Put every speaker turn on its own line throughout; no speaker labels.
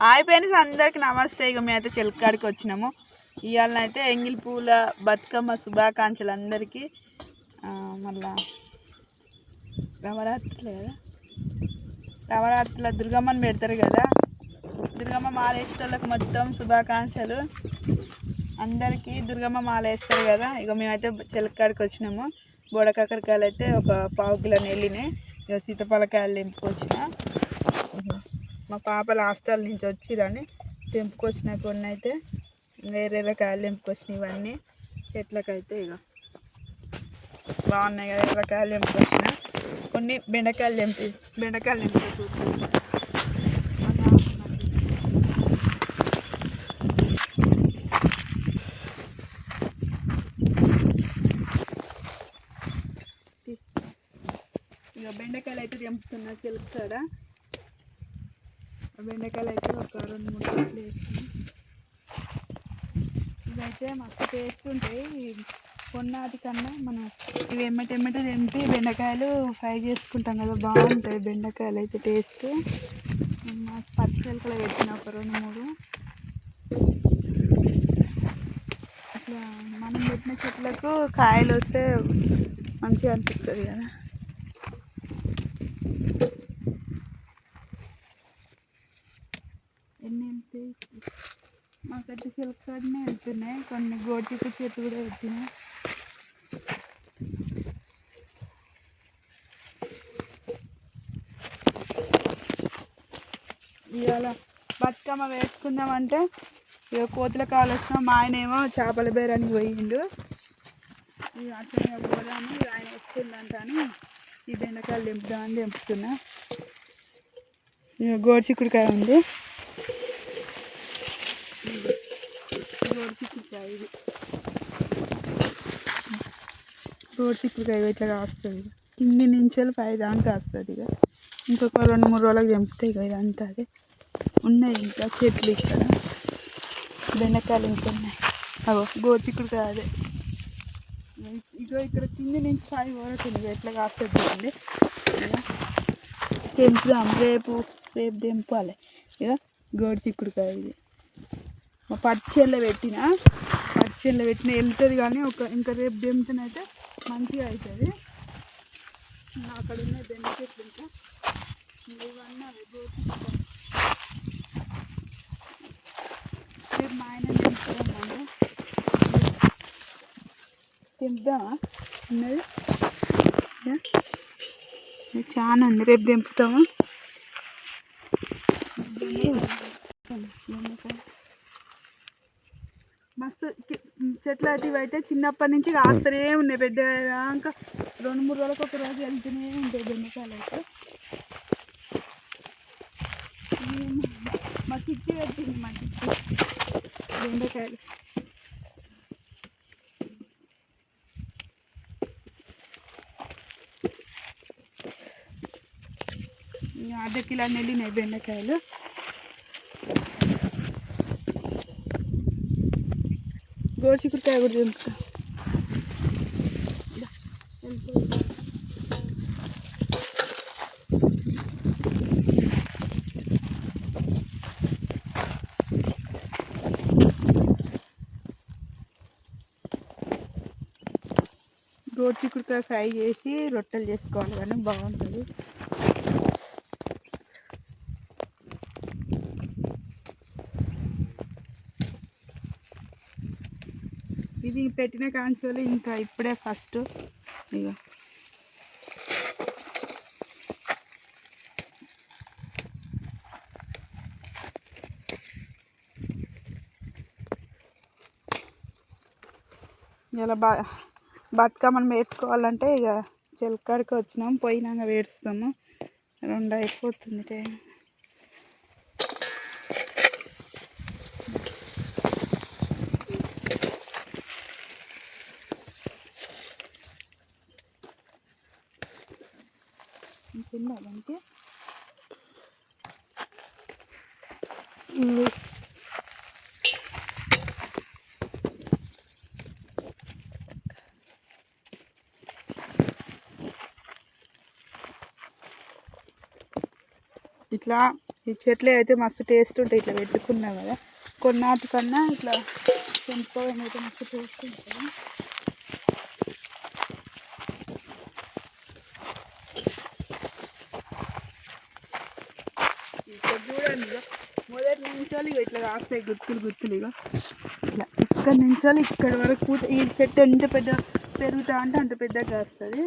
Hi friends, అందరికి నమస్తే. ఇక మేమైతే చిలకాడికి వచ్చినాము. ఇవాళనైతే ఎంగిల్ పూల బతుకమ్మ శుభాకాంక్షలు అందరికీ. మళ్ళా నవరాత్రులు కదా, నవరాత్రుల దుర్గమ్మని పెడతారు కదా, దుర్గమ్మ మాల వేసేటోళ్ళకి మొత్తం శుభాకాంక్షలు అందరికీ. దుర్గమ్మ మాల వేస్తారు కదా. ఇక మేమైతే చిలకాడికి వచ్చినాము. బోడకాకరకాయలు అయితే ఒక పావు కిలో నెల్లినాయి. ఇక సీతపలకాయలు తెంపుకొచ్చిన. మా పాపలు హాస్టల్ నుంచి వచ్చిరని తెంపుకొచ్చిన. కొన్ని అయితే వేరే కాయలు తెంపుకొచ్చినాయి. ఇవన్నీ చెట్లకైతే ఇక బాగున్నాయి కదా. ఎర్రకాయలు తెంపుకొచ్చిన. కొన్ని బెండకాయలు తెంపుకొచ్చిన. ఇక బెండకాయలు అయితే తెంపుతున్నా చిలుకాడ. బెండకాయలు అయితే ఒక 2-3 చెట్లు వేసుకుని. ఇవైతే మస్తు టేస్ట్ ఉంటాయి. కొన్నాటి కన్నా మనం ఇవి ఎమ్మటెమ్మట తెంపి బెండకాయలు ఫ్రై చేసుకుంటాం కదా, బాగుంటాయి బెండకాయలు అయితే టేస్ట్. పచ్చిమిరపకాయలు పెట్టిన ఒక 2-3. అట్లా మనం పెట్టిన చెట్లకు కాయలు వస్తే మంచిగా అనిపిస్తుంది కదా. ఎన్ని వెళ్తాయి మాకైతే చిలకడనే వెళ్తున్నాయి. కొన్ని గోటిపు చెట్టు కూడా వెళ్తున్నాయి. ఇవాళ బతుకమ్మ వేసుకుందామంటే ఇక కోతుల కావాల్సిన మా ఆయన ఏమో చేపల బేరానికి పోయిండు. ఇక అట్లనే పోదాము, ఆయన వస్తుందంట అని ఈ బెండకాయలు తెంపుదామని తెంపుతున్నా. ఇక గోడు చిక్కుడుకాయ ఉంది. ఇది రోడ్ చిక్కుడుకాయ ఇట్లా కాస్తుంది. కింది నుంచి పై దాకా వస్తుంది. ఇక ఇంకొక 2-3 రోజులకు తెంపుతాయి. ఇక ఇదంతా అదే ఉన్నాయి. ఇంకా చెట్లు ఇక్కడ బెండకాయలు ఇంకా ఉన్నాయి. అగో గోడు చిక్కుడుకాయ అదే. ఇగో ఇక్కడ కింది నుంచి పై వరకు ఎట్లా కాస్తుంది చూడండి. ఇక తెంపుదాం, రేపు తెంపాలి. ఇక గోడు చిక్కుడుకాయ ఇది మా పచ్చెల్లో పెట్టిన వెళ్తుంది. కానీ ఇంకా రేపు తెంపుతనైతే మంచిగా అవుతుంది. అక్కడ ఉన్న బెండ చెట్లు ఇంకా ఇవన్నీ అవి గోచిక్కుడుకాయ. రేపు మా ఆయన తెంపుతామని తెంపుదామా ఉన్నది. చాలా ఉంది, రేపు తెంపుతాము. మస్తు చెట్లు అయితే ఇవైతే చిన్నప్పటి నుంచి కాస్తూనే ఉన్నాయి. పెద్ద ఇంకా 2-3 రోజులకు ఒక రోజు వెళ్తూనే ఉంటాయి బెండకాయలు అయితే. మా చిట్టి పెట్టింది, మా చిట్టి బెండకాయలు. అర్ధ కిలో నెల్లినాయి బెండకాయలు. గోడు చిక్కుడుకాయ కూడా తెంపుతా. గోడు చిక్కుడుకాయ ఫ్రై చేసి రొట్టెలు చేసుకోవాలి కానీ బాగుంటుంది. ఇది పెట్టిన కాంచెలు ఇంకా ఇప్పుడే ఫస్ట్. ఇక ఇలా బతుకమ్మను వేసుకోవాలంటే ఇక చిలకాడికి వచ్చినాం. పోయినాక వేడుస్తాము. 2 అయిపోతుంది టైం. తిన్నాదంటే ఇట్లా ఈ చెట్లు అయితే మస్తు టేస్ట్ ఉంటాయి ఇట్లా పెట్టుకున్నా కదా. కొన్నాటికన్నా ఇట్లా తెంపుకోవడం అయితే మస్తు టేస్ట్ ఉంటుంది. ఇక్కడ చూడండి మొదటి నిమిషాలు ఇట్లా కాస్తాయి గుత్తులు ఇక ఇట్లా ఇక్కడ నిమిషాలు ఇక్కడ వరకు ఈ చెట్టు ఎంత పెద్ద పెరుగుతా అంటే అంత పెద్దగా కాస్తుంది.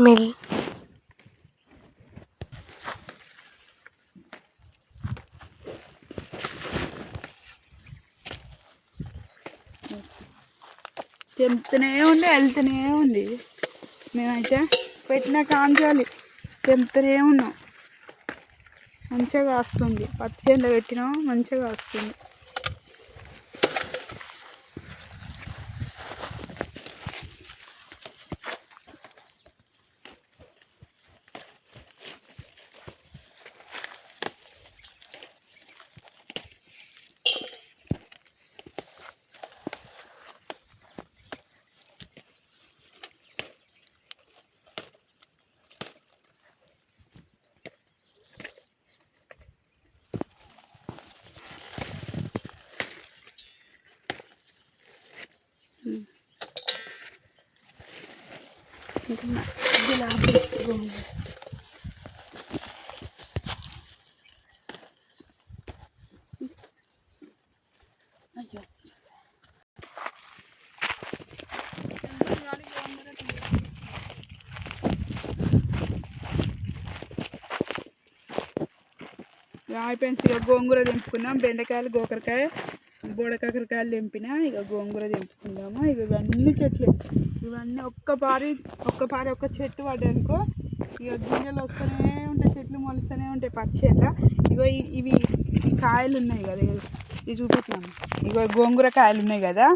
మిల్
తెంపుతూనే ఉండి వెళ్తూనే ఉంది. మేమైతే పెట్టిన కాంచాలి తెంపుతూనే ఉన్నాం. మంచిగా వస్తుంది. పత్తి చేనులో పెట్టినాం మంచిగా వస్తుంది. గులాబీ అయ్యో అయిపోయింది. ఇక గోంగూర తెంపుకుందాం. బెండకాయలు, గోకరకాయ, బోడకాకరకాయలు తెంపిన. ఇక గోంగూర తెంపుకుందాము. ఇక ఇవన్నీ చెట్లు ఇవన్నీ ఒక్క చెట్టు పడ్డానుకో ఇక గింజలు వస్తూనే ఉంటాయి. చెట్లు మొలుస్తూనే ఉంటాయి పచ్చేళ్ళ. ఇగో ఇవి ఈ కాయలు ఉన్నాయి కదా ఇవి చూపిస్తున్నాను. ఇగో గోంగూర కాయలు ఉన్నాయి కదా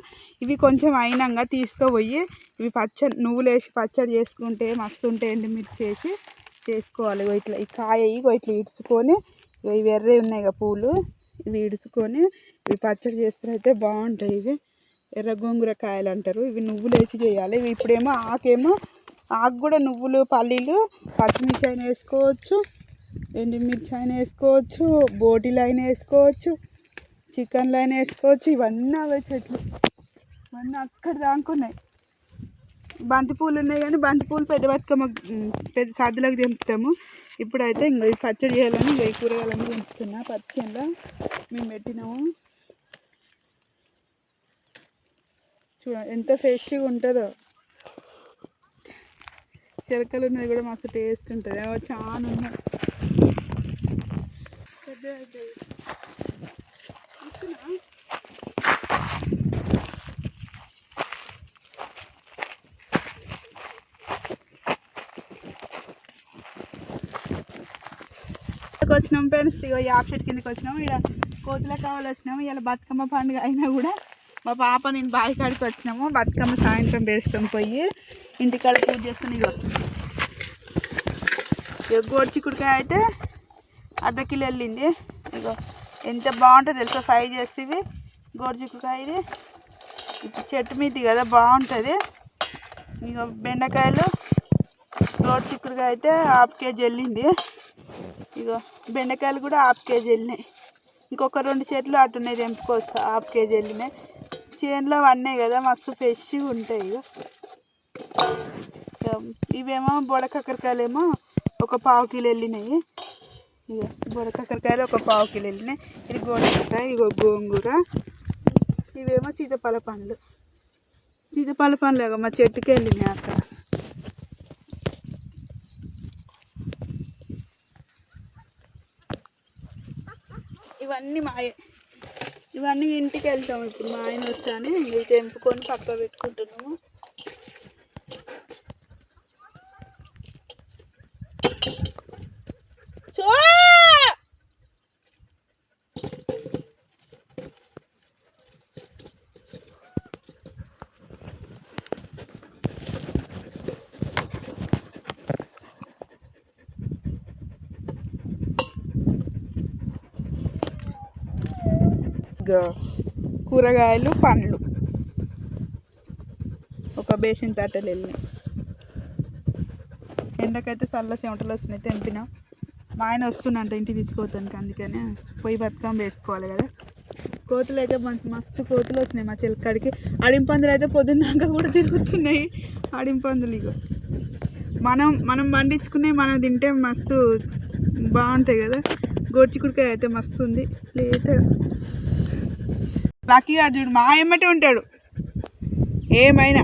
ఇవి కొంచెం అయినాక తీసుకుపోయి ఇవి నువ్వులు వేసి పచ్చడి చేసుకుంటే మస్తు ఉంటాయి. ఎండుమిర్చి వేసి చేసుకోవాలి. ఇగో ఇట్లా ఈ కాయ ఇగో ఇట్లా ఇడ్చుకొని ఇవి ఎర్రవి ఉన్నాయి కదా పూలు ఇవి ఇడుచుకొని ఇవి పచ్చడి చేస్తే బాగుంటాయి. ఇవి ఎర్ర గోంగూర కాయలు అంటారు. ఇవి నువ్వులు వేసి చేయాలి. ఇవి ఇప్పుడేమో ఆకు కూడా నువ్వులు, పల్లీలు, పచ్చిమిర్చి అయినా వేసుకోవచ్చు, ఎండుమిర్చి అయినా వేసుకోవచ్చు, బోటీలు అయినా వేసుకోవచ్చు, చికెన్లు అయినా వేసుకోవచ్చు. ఇవన్నీ అవే చెట్లు ఇవన్నీ అక్కడ దాక్కున్నాయి. బంతిపూలు ఉన్నాయి కానీ బంతిపూలు పెద్ద బతుకమ్మ పెద్ద సద్దులకు తెంపుతాము. ఇప్పుడైతే ఇంకా ఈ పచ్చడి చేయాలని ఇంకా ఈ కూరగాయలన్నీ తెంపుతున్నా. పచ్చడిలో మేము పెట్టినాము. చూడండి ఎంత ఫ్రెష్గా ఉంటుందో. చిలకలు ఉన్నది కూడా మస్తు టేస్ట్ ఉంటుంది. చాలా ఉన్నాయి. వచ్చినాం ఫ్రెండ్స్. ఇగో యాప్ చెట్టు కిందకి వచ్చినాము. ఇక్కడ కోతుల కావాలి వచ్చినాము. ఇలా బతుకమ్మ పండుగ అయినా కూడా మా పాప నేను బావి కాడికి వచ్చినాము. బతుకమ్మ సాయంత్రం పేరుస్తాం పోయి ఇంటికాడ పూజ చేసుకుని. ఇగో గోడు చిక్కుడుకాయ అయితే అర్ధ కిలో వెళ్ళింది. ఇగో ఎంత బాగుంటుంది తెలుసా ఫ్రై చేస్తే గోడు చిక్కుడుకాయ. ఇది ఇప్పుడు చెట్టు మీది కదా బాగుంటుంది. ఇక బెండకాయలు గోడు చిక్కుడుకాయ అయితే హాఫ్ కేజీ వెళ్ళింది. ఇగో బెండకాయలు కూడా హాఫ్ కేజీ వెళ్ళినాయి. ఇంకొక 2 చెట్లు అటున్నాయి తెంపుకొస్తా. హాఫ్ కేజీ వెళ్ళినాయి. చేనులో అన్నాయి కదా మస్తు ఫ్రెష్గా ఉంటాయి. ఇక ఇవేమో బొడకాకరకాయలు ఏమో ఒక 1/4 కిలో వెళ్ళినాయి. ఇక బొడకాకరకాయలు ఒక 1/4 కిలో వెళ్ళినాయి. ఇది గోడకాయ, ఇగో గోంగూర. ఇవేమో సీతాఫల పండ్లు. మా చెట్టుకి వెళ్ళినాయి అక్కడ. ఇవన్నీ మాయే. ఇవన్నీ ఇంటికి వెళ్తాము. ఇప్పుడు మా ఆయన వస్తానే ఇవి తెంపుకొని పక్క పెట్టుకుంటున్నాము. కూరగాయలు పండ్లు ఒక బేసిన్ తట్టలు వెళ్ళినాయి. ఎండకైతే చల్ల చెమటలు వస్తున్నాయి. తెంపినా మా ఆయన వస్తున్నంట ఇంటికి తీసుకుపోతానికి, అందుకనే పోయి బతుకమ్మ వేసుకోవాలి కదా. కోతులు అయితే మస్తు కోతులు వచ్చినాయి మా చెలకాడికి. అడింపందులు అయితే పొద్దున్నాక కూడా తిరుగుతున్నాయి అడింపందులు. ఇక మనం పండించుకునేవి మనం తింటే మస్తు బాగుంటాయి కదా. గోర్చికుడికాయ అయితే మస్తు ఉంది. లేదా లక్కీ గారు చూడు మా ఎమ్మటే ఉంటాడు ఏమైనా.